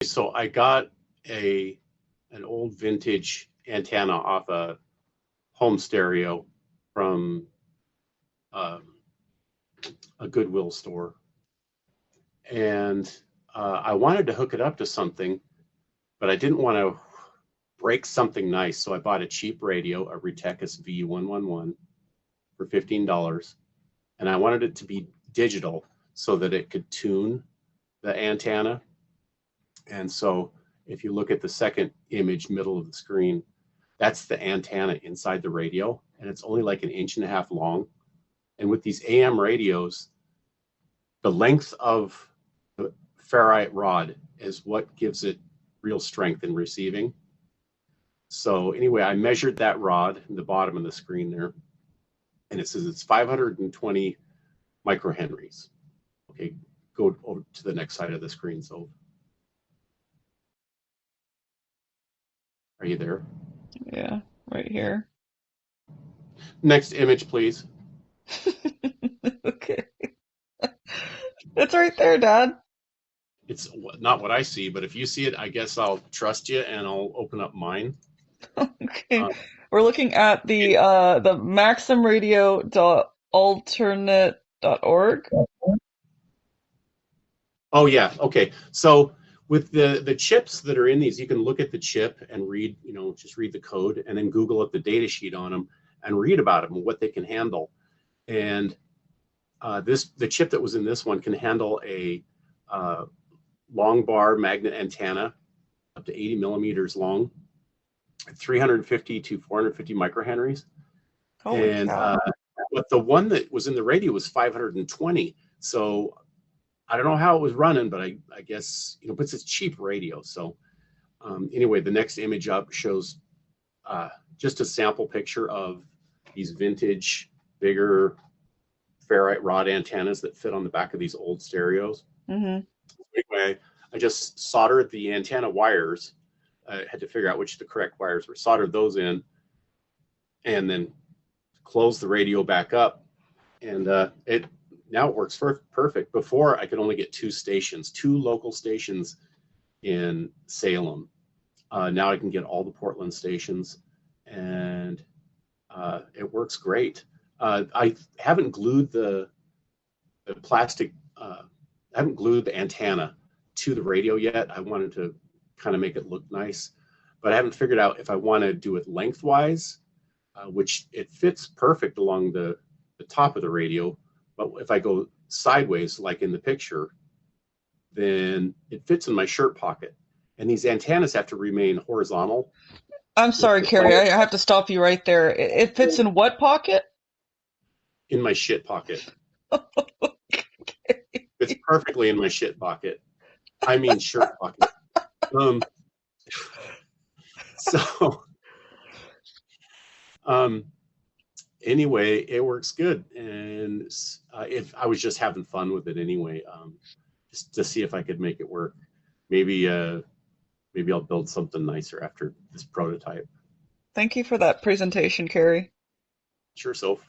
so I got an old vintage antenna off a home stereo from a Goodwill store, and I wanted to hook it up to something, but I didn't want to break something nice, so I bought a cheap radio, a Retekess V111 for $15, and I wanted it to be digital so that it could tune the antenna. And so if you look at the second image, middle of the screen, that's the antenna inside the radio, and it's only like 1.5 inches long. And with these AM radios, the length of the ferrite rod is what gives it real strength in receiving. So anyway, I measured that rod in the bottom of the screen there, and it says it's 520 microhenries. Okay, go over to the next side of the screen. So are you there? Yeah, right here. Next image, please. Okay. It's right there, Dad. It's not what I see, but if you see it, I guess I'll trust you and I'll open up mine. Okay. We're looking at the maximradio.alternate.org. Oh yeah, okay. So with the chips that are in these, you can look at the chip and read, just read the code, and then Google up the data sheet on them and read about them and what they can handle. And the chip that was in this one can handle a long bar magnet antenna up to 80 millimeters long, 350 to 450 microhenries. Holy And cow. but the one that was in the radio was 520. So I don't know how it was running, but I guess, but it's a cheap radio. So anyway, the next image up shows just a sample picture of these vintage, bigger ferrite rod antennas that fit on the back of these old stereos. Mm-hmm. Anyway, I just soldered the antenna wires. I had to figure out which the correct wires were, soldered those in, and then closed the radio back up. And now it works perfect. Before, I could only get two local stations in Salem. Now I can get all the Portland stations, and it works great. I haven't glued the plastic, I haven't glued the antenna to the radio yet. I wanted to kind of make it look nice, but I haven't figured out if I want to do it lengthwise, which it fits perfect along the top of the radio. But if I go sideways, like in the picture, then it fits in my shirt pocket. And these antennas have to remain horizontal. I'm sorry, Carrie. I have to stop you right there. It fits in what pocket? In my shit pocket. It's perfectly in my shit pocket. I mean shirt pocket. Anyway, it works good, and if I was just having fun with it anyway, just to see if I could make it work. Maybe I'll build something nicer after this prototype. Thank you for that presentation, Carrie. Sure, Soph.